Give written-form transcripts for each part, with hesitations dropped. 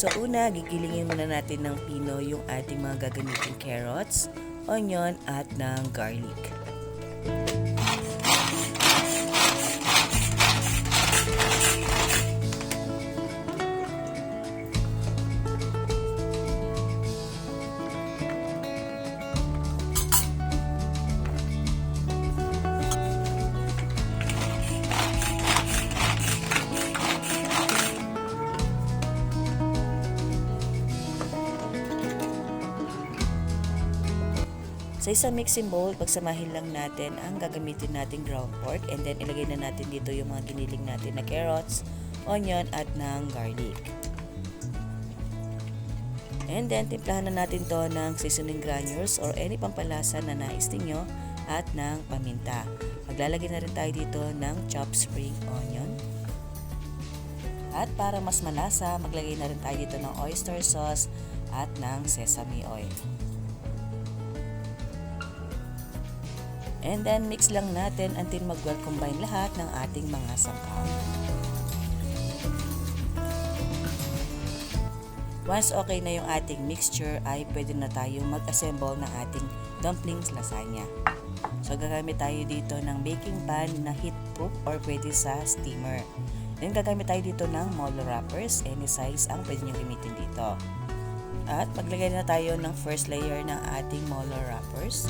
So una, gigilingin muna natin ng pino yung ating mga gagamiting carrots, onion at ng garlic. Sa isang mixing bowl, pagsamahin lang natin ang gagamitin nating ground pork and then ilagay na natin dito yung mga giniling natin na carrots, onion at ng garlic. And then timplahan na natin to ng seasoning granules or any pampalasa na nais ninyo at ng paminta. Maglalagay na rin tayo dito ng chopped spring onion. At para mas malasa, maglagay na rin tayo dito ng oyster sauce at ng sesame oil. And then mix lang natin until mag-well combine lahat ng ating mga sangkap. Once okay na yung ating mixture ay pwede na tayong mag-assemble ng ating dumplings lasagna. So gagamit tayo dito ng baking pan na heat proof or pwede sa steamer. Then gagamit tayo dito ng molo wrappers, any size ang pwede nyo gamitin dito. At maglagay na tayo ng first layer ng ating molo wrappers.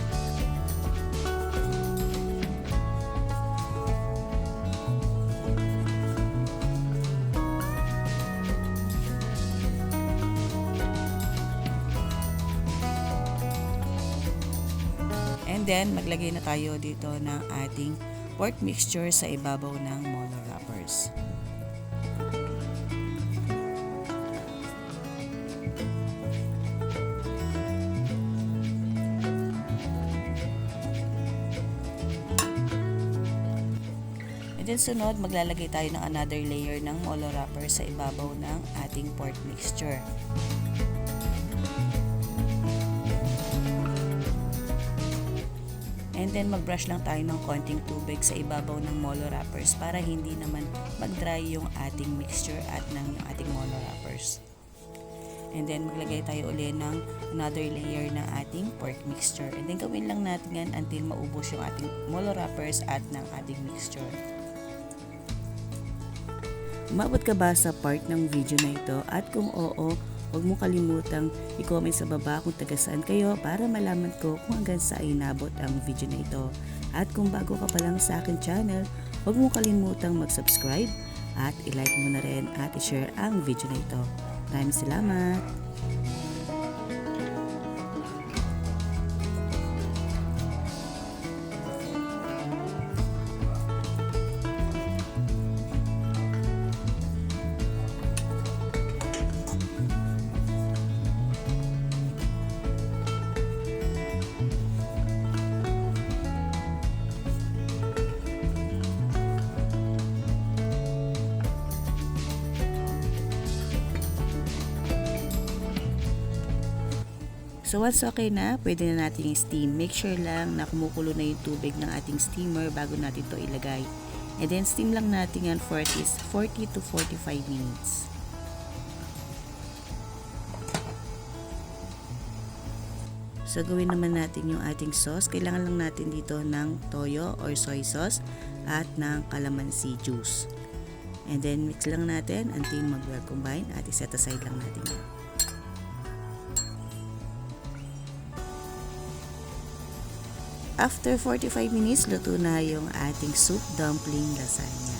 And then, maglagay na tayo dito ng ating pork mixture sa ibabaw ng molo wrappers. And then sunod, maglalagay tayo ng another layer ng molo wrapper sa ibabaw ng ating pork mixture. And then mag-brush lang tayo ng konting tubig sa ibabaw ng molo wrappers para hindi naman mag-dry yung ating mixture at ng yung ating molo wrappers. And then maglagay tayo ulit ng another layer ng ating pork mixture. And then gawin lang natin yan until maubos yung ating molo wrappers at ng ating mixture. Umabot ka ba sa part ng video na ito? At kung oo, huwag mo kalimutang i-comment sa baba kung taga saan kayo para malaman ko kung hanggang saan ay nabot ang video na ito. At kung bago ka pa lang sa akin channel, huwag mo kalimutang mag-subscribe at i-like mo na rin at i-share ang video na ito. Maraming salamat! So once okay na, pwede na natin i-steam. Make sure lang na kumukulo na yung tubig ng ating steamer bago natin to ilagay. And then steam lang natin yan for at least 40 to 45 minutes. So gawin naman natin yung ating sauce. Kailangan lang natin dito ng toyo or soy sauce at ng calamansi juice. And then mix lang natin until mag-well combine at i-set aside lang natin yan. After 45 minutes, luto na yung ating soup dumpling lasagna.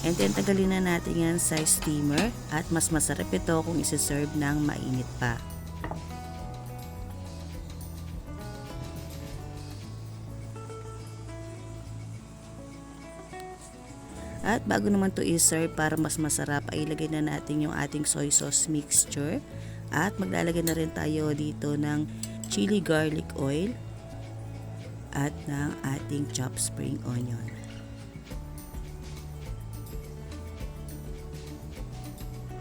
And then, tagalin na natin yan sa steamer at mas masarap ito kung isi-serve ng mainit pa. At bago naman to i-serve para mas masarap, ay ilagay na natin yung ating soy sauce mixture. At maglalagay na rin tayo dito ng chili garlic oil at ng ating chopped spring onion.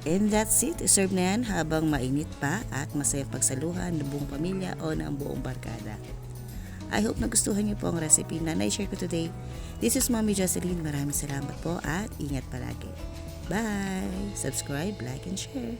And that's it. Iserve na yan habang mainit pa at masaya pagsaluhan ng buong pamilya o ng buong barkada. I hope nagustuhan niyo po ang recipe na na-share ko today. This is Mommy Jocelyn. Maraming salamat po at ingat palagi. Bye! Subscribe, like, and share.